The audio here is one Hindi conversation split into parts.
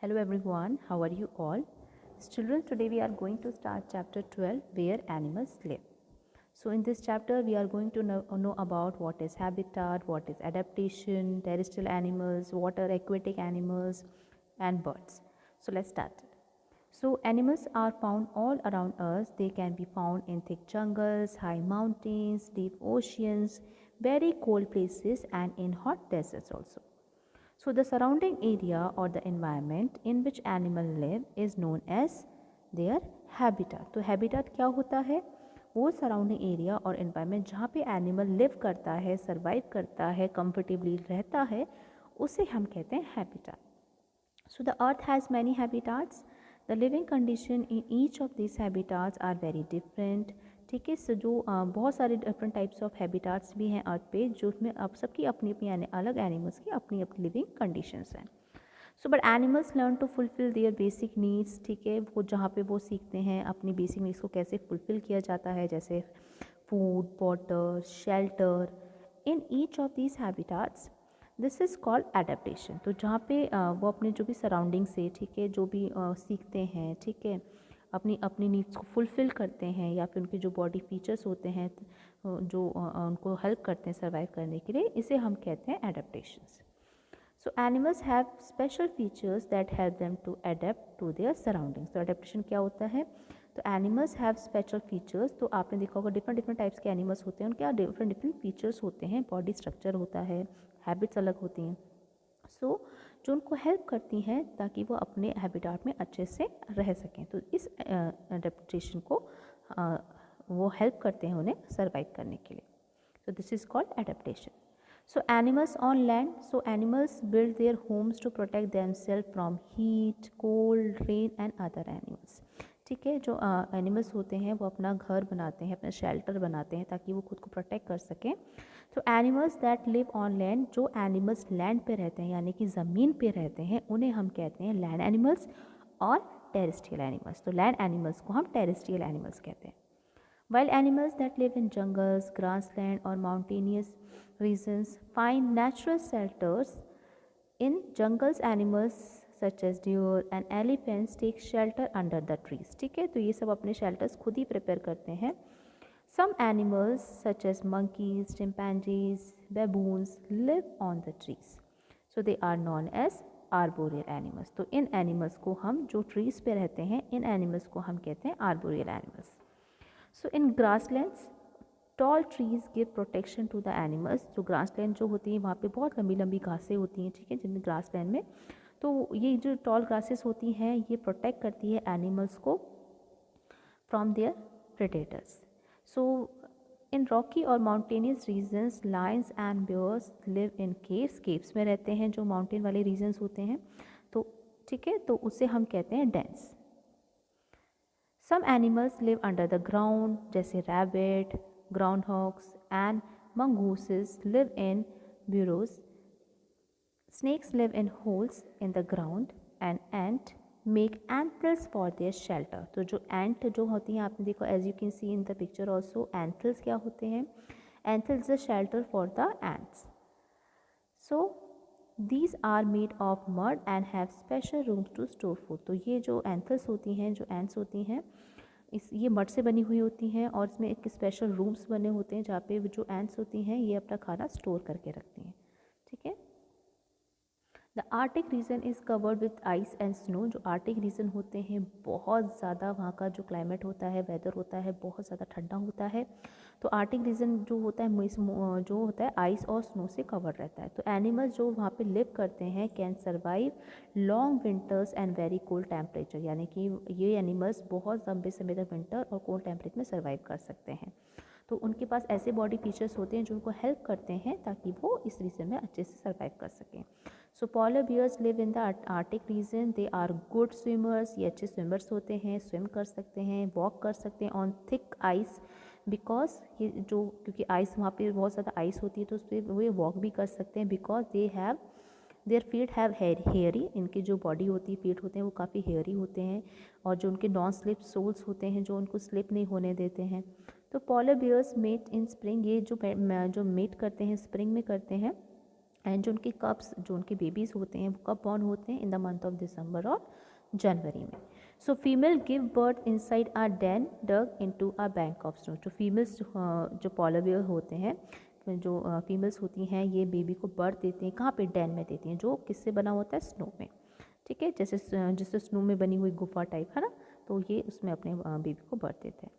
Hello everyone, how are you all? Children, today we are going to start chapter 12 where animals live. So in this chapter we are going to know about what is habitat, what is adaptation, terrestrial animals, water aquatic animals and birds. So let's start. So animals are found all around us. They can be found in thick jungles, high mountains, deep oceans, very cold places and in hot deserts also. So the surrounding area or the environment in which animal live is known as their habitat. तो habitat क्या होता है? वो सराउंडिंग एरिया और एनवायरनमेंट जहाँ पे एनिमल लिव करता है, सर्वाइव करता है, कंफर्टेबली रहता है, उसे हम कहते हैं हैबिtat. So the earth has many habitats. The living condition in each of these habitats are very different. ठीक है, जो बहुत सारे डिफरेंट टाइप्स ऑफ हैबिटाट्स भी हैं अर्थ पे, जो उसमें अब सबकी अपनी अपनी अलग एनिमल्स की अपनी अपनी लिविंग कंडीशंस हैं. So but animals learn to fulfil their basic needs. ठीक है, वो जहाँ पे वो सीखते हैं अपनी बेसिक नीड्स को कैसे फुलफिल किया जाता है, जैसे food, water, shelter. In each of these habitats this is called adaptation. तो जहाँ पे वो अपने जो भी सराउंडिंग से, ठीक है, जो भी सीखते हैं, ठीक है, अपनी अपनी नीड्स को फुलफ़िल करते हैं, या फिर उनके जो बॉडी फीचर्स होते हैं जो उनको हेल्प करते हैं सर्वाइव करने के लिए, इसे हम कहते हैं adaptations. So animals have special features that help them to adapt to their surroundings. तो एडेप्टेशन क्या होता है? तो एनिमल्स हैव स्पेशल फीचर्स. तो आपने देखा होगा डिफरेंट डिफरेंट टाइप्स के एनिमल्स होते हैं, उनके डिफरेंट डिफरेंट फीचर्स होते हैं, बॉडी स्ट्रक्चर होता है, हैबिट्स अलग होती हैं. सो जो उनको हेल्प करती हैं ताकि वो अपने हैबिटाट में अच्छे से रह सकें. तो इस एडेप्टेशन को वो हेल्प करते हैं उन्हें सर्वाइव करने के लिए. So this is called adaptation. So animals on land. So animals build their homes to protect themselves from heat, cold, rain and other animals. ठीक है, जो एनिमल्स होते हैं वो अपना घर बनाते हैं, अपना शेल्टर बनाते हैं ताकि वो खुद को प्रोटेक्ट कर सकें. तो animals that live on land, जो एनिमल्स लैंड पे रहते हैं यानी कि ज़मीन पे रहते हैं, उन्हें हम कहते हैं लैंड एनिमल्स और टेरेस्ट्रियल एनिमल्स. तो लैंड एनिमल्स को हम टेरेस्ट्रियल एनिमल्स कहते हैं. While animals that live in jungles, grassland or mountainous regions find natural shelters, in jungles animals such as deer and elephants take shelter under the trees. ठीक है, तो ये सब अपने shelters खुद ही prepare करते हैं. Some animals such as monkeys, chimpanzees, baboons live on the trees. So they are known as arboreal animals. तो इन animals को हम जो trees पे रहते हैं, इन animals को हम कहते हैं arboreal animals. So in grasslands, tall trees give protection to the animals. जो grassland जो होती है वहाँ पे बहुत लंबी लंबी घासें होती हैं, ठीक है, जिनमें grassland में, तो ये जो tall grasses होती हैं ये protect करती है animals को from their predators. So in rocky or mountainous regions, lions and bears live in caves. caves में रहते हैं जो mountain वाले regions होते हैं, तो ठीक है, तो उसे हम कहते हैं dens. Some animals live under the ground, जैसे rabbit, groundhogs and mongooses live in burrows. Snakes live in holes in the ground and ant make anthills for their shelter. तो जो ant जो होती हैं आपने देखो, as you can see in the picture also, anthills क्या होते हैं? Anthills is a shelter for the ants. So these are made of mud and have special rooms to store food. तो ये जो एंथल्स होती हैं, जो एंट्स होती हैं, ये मड से बनी हुई होती हैं और इसमें एक स्पेशल रूम्स बने होते हैं जहाँ पे जो एंट्स होती हैं ये अपना खाना स्टोर करके रखती हैं. ठीक है. The Arctic region is covered with ice and snow. जो आर्टिक रीजन होते हैं बहुत ज़्यादा वहाँ का जो क्लाइमेट होता है, वेदर होता है, बहुत ज़्यादा ठंडा होता है. तो आर्टिक रीजन जो होता है जो होता है आइस और स्नो से कवर रहता है. तो एनिमल्स जो वहाँ पे लिव करते हैं can survive long winters and very cold temperature. यानी कि ये एनिमल्स बहुत लंबे समय तक विंटर और कोल्ड टेम्परेचर में सर्वाइव कर सकते हैं. तो उनके पास ऐसे बॉडी फीचर्स होते हैं जो उनको हेल्प करते हैं ताकि वो इस रीजन में अच्छे से सर्वाइव कर सकें. सो polar bears live in the Arctic region. They are good swimmers. ये अच्छे स्विमर्स होते हैं, स्विम कर सकते हैं, वॉक कर सकते हैं ऑन थिक आइस. बिकॉज ये जो क्योंकि आइस वहाँ पे बहुत ज़्यादा आइस होती है तो उस पर वो वॉक भी कर सकते हैं. Because they have their feet have hairy. इनकी जो बॉडी होती है, फीट होते हैं, वो काफ़ी हेयरी होते हैं और जो उनके नॉन स्लिप सोल्स होते हैं जो उनको स्लिप नहीं होने देते हैं. तो polar bears mate in spring. ये जो मेट करते हैं स्प्रिंग में करते हैं. एंड जो उनके कब्स, जो उनके बेबीज़ होते हैं वो कब बॉर्न होते हैं? In the month of December और जनवरी में. So female give birth inside a den dug into a bank of snow. जो फीमेल्स जो पोलर बेयर होते हैं, जो फीमेल्स होती हैं, ये बेबी को बर्थ देती हैं. कहाँ पे? डेन में देती हैं, जो किससे बना होता है? स्नो में. ठीक है, जैसे स्नो में बनी हुई गुफा टाइप है ना, तो ये उसमें अपने बेबी को बर्थ देते हैं.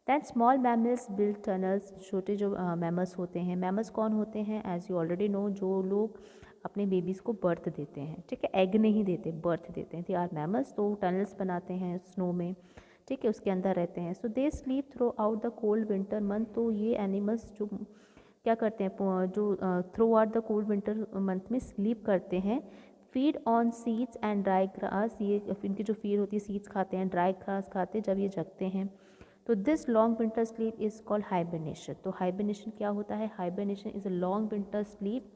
Then small mammals build tunnels. छोटे जो मैमल्स होते हैं, मैमल्स कौन होते हैं? एज यू ऑलरेडी नो, जो लोग अपने बेबीज़ को बर्थ देते हैं. ठीक है, एग नहीं देते, बर्थ देते हैं. They are mammals. तो टनल्स बनाते हैं स्नो में. ठीक है, उसके अंदर रहते हैं. So they sleep throughout the cold winter month. तो ये एनिमल्स जो क्या करते हैं, जो throughout the cold winter month में स्लीप करते हैं. Feed on seeds and dry grass. ये इनकी जो फीड होती है, सीड्स खाते हैं, ड्राई ग्रास खाते हैं जब ये जगते हैं. तो this long winter sleep is called hibernation. तो हाइबरनेशन क्या होता है? Hibernation is a long winter sleep.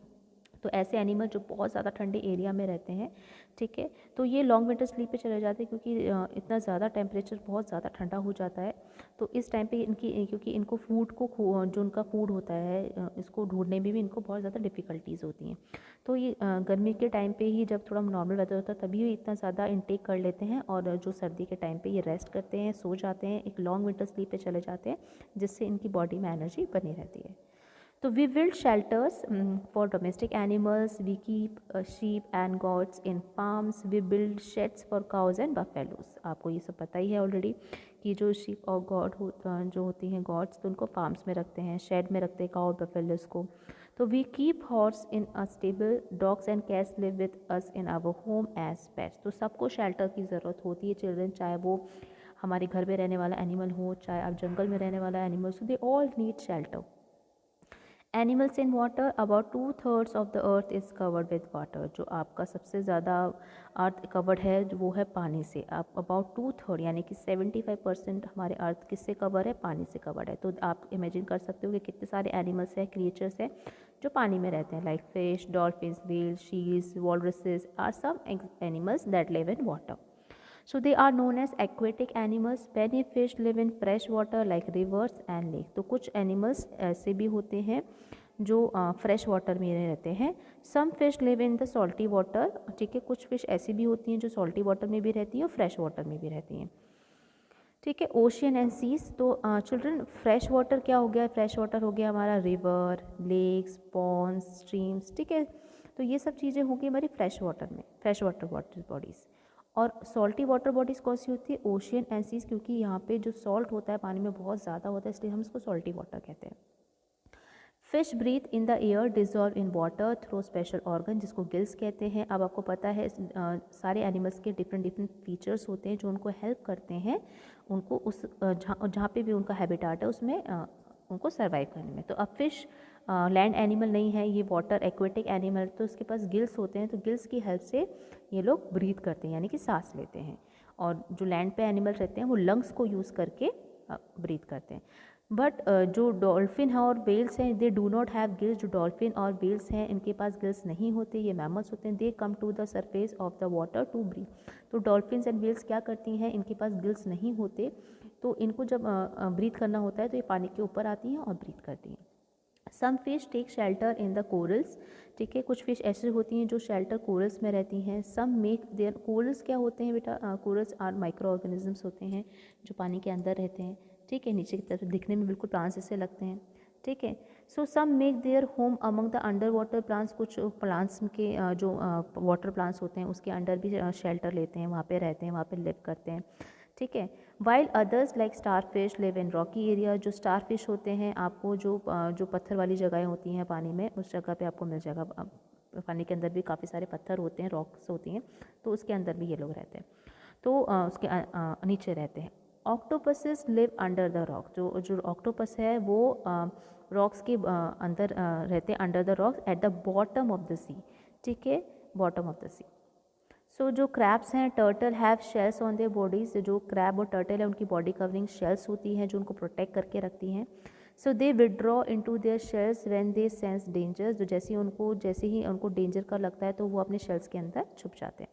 तो ऐसे एनिमल जो बहुत ज़्यादा ठंडे एरिया में रहते हैं, ठीक है, तो ये लॉन्ग विंटर स्लीप पे चले जाते हैं, क्योंकि इतना ज़्यादा टेम्परेचर बहुत ज़्यादा ठंडा हो जाता है. तो इस टाइम पे क्योंकि इनको फूड को जो उनका फूड होता है, इसको ढूंढने में भी इनको बहुत ज़्यादा डिफ़िकल्टीज़ होती हैं. तो ये गर्मी के टाइम पे ही जब थोड़ा नॉर्मल वेदर होता है तभी ये इतना ज़्यादा इनटेक कर लेते हैं, और जो सर्दी के टाइम पे ये रेस्ट करते हैं, सो जाते हैं, एक लॉन्ग विंटर स्लीप पे चले जाते हैं, जिससे इनकी बॉडी में एनर्जी बनी रहती है. So we build shelters for domestic animals. We keep sheep and goats in farms. We build sheds for cows and buffaloes. आपको ये सब पता ही है ऑलरेडी कि जो sheep और जो होती हैं goats, तो उनको farms में रखते हैं, shed में रखते हैं cow और buffaloes को. तो we keep horse in a stable. Dogs and cats live with us in our home as pets. तो सबको shelter की ज़रूरत होती है children, चाहे वो हमारे घर में रहने वाला एनिमल हो, चाहे आप जंगल में रहने वाला एनिमल हो, they all need shelter. Animals in water. About 2/3 of the earth is covered with water. जो आपका सबसे ज़्यादा अर्थ कवर्ड है वो है पानी से. आप अबाउट 2/3 यानी कि 75% हमारे अर्थ किससे कवर है? पानी से कवर्ड है. तो आप इमेजिन कर सकते हो कि कितने सारे एनिमल्स हैं, क्रिएचर्स हैं जो पानी में रहते हैं, like fish, dolphins, whale, seals, walruses are some animals that live in water. So they are known as aquatic animals. Many fish live in fresh water like rivers and lakes. तो कुछ animals ऐसे भी होते हैं जो फ्रेश वाटर में रहते हैं. Some fish live in the salty water. ठीक है, कुछ फिश ऐसी भी होती हैं जो salty water में भी रहती हैं और फ्रेश वाटर में भी रहती हैं. ठीक है, ओशियन एंड सीज. तो चिल्ड्रन, फ्रेश वाटर क्या हो गया? फ्रेश वाटर हो गया हमारा रिवर, लेक्स, पॉन्ड्स, स्ट्रीम्स. ठीक है, तो ये सब चीज़ें होंगी हमारी फ्रेश वाटर में, फ्रेश वाटर बॉडीज़. और सॉल्टी वाटर बॉडीज़ कौन सी होती है? Ocean and seas. क्योंकि यहाँ पे जो सॉल्ट होता है पानी में बहुत ज़्यादा होता है, इसलिए हम इसको सॉल्टी वाटर कहते हैं. Fish breathe in the air, dissolve in water through special organ, जिसको गिल्स कहते हैं. अब आपको पता है सारे एनिमल्स के डिफरेंट फीचर्स होते हैं जो उनको हेल्प करते हैं उनको उस जहाँ पे भी उनका हैबिटाट है उसमें उनको सर्वाइव करने में. तो अब फिश लैंड एनिमल नहीं है, ये वाटर एक्वेटिक एनिमल, तो उसके पास गिल्स होते हैं. तो गिल्स की हेल्प से ये लोग ब्रीथ करते हैं, यानी कि सांस लेते हैं. और जो लैंड पे एनिमल रहते हैं वो लंग्स को यूज़ करके ब्रीथ करते हैं. बट जो डॉल्फिन है और वेल्स हैं, they do not have gills. जो डॉल्फिन और वेल्स हैं इनके पास गिल्स नहीं होते, ये मैमल्स होते हैं. They come to the surface of the water to breathe. तो डॉल्फिन्स एंड वेल्स क्या करती हैं? इनके पास गिल्स नहीं होते, तो इनको जब ब्रीथ करना होता है तो ये पानी के ऊपर आती हैं और ब्रीथ करती हैं. Some fish take shelter in the corals. ठीक है, कुछ फिश ऐसी होती हैं जो शेल्टर कोरल्स में रहती हैं. सम मेक देयर. कोरल्स क्या होते हैं बेटा? कोरल्स आर माइक्रो ऑर्गेनिजम्स होते हैं जो पानी के अंदर रहते हैं. ठीक है, नीचे की तरफ दिखने में बिल्कुल प्लांट्स जैसे लगते हैं. ठीक है, so some make their home among the underwater plants. कुछ प्लांट्स के जो वाटर प्लांट्स होते हैं उसके अंडर भी शेल्टर लेते हैं, वहाँ पे रहते हैं, वहाँ पे लिव करते हैं. ठीक है, while others like star fish live in Rocky area. जो स्टार फिश होते हैं, आपको जो पत्थर वाली जगहें होती हैं पानी में, उस जगह पे आपको मिल जाएगा. पानी के अंदर भी काफ़ी सारे पत्थर होते हैं, रॉक्स होती हैं, तो उसके अंदर भी ये लोग रहते हैं. तो उसके नीचे रहते हैं. Octopuses live under the rock. जो ऑक्टोपस है वो रॉक्स के अंदर रहते हैं, under the rocks at the bottom of the sea. ठीक है, bottom of the sea. So जो क्रैब्स हैं, turtle have shells on their bodies. जो क्रैब और टर्टल है उनकी बॉडी कवरिंग शेल्स होती हैं जो उनको प्रोटेक्ट करके रखती हैं. So they withdraw into their shells when they sense danger. जो जैसे ही उनको डेंजर का लगता है तो वो अपने शेल्स के अंदर छुप जाते हैं.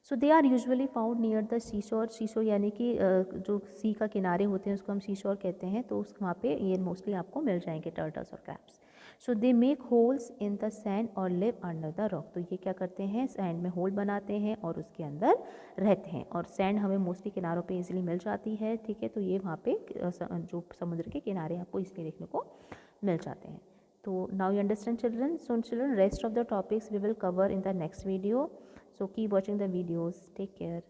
So they are usually found near the seashore. Seashore यानी कि जो सी का किनारे होते हैं उसको हम सीशोर कहते हैं. तो वहाँ पे ये मोस्टली आपको मिल जाएंगे टर्टल्स और crabs. So they make holes in the sand और लिव अंडर द रॉक। तो ये क्या करते हैं, सैंड में होल बनाते हैं और उसके अंदर रहते हैं। और सैंड हमें मोस्टली किनारों पे इजीली मिल जाती है, ठीक है। तो ये वहाँ पे जो समुद्र के किनारे आपको इसलिए देखने को मिल जाते हैं। तो now you understand children. So children, rest of the topics we will cover in the next video. So keep watching the videos. Take care.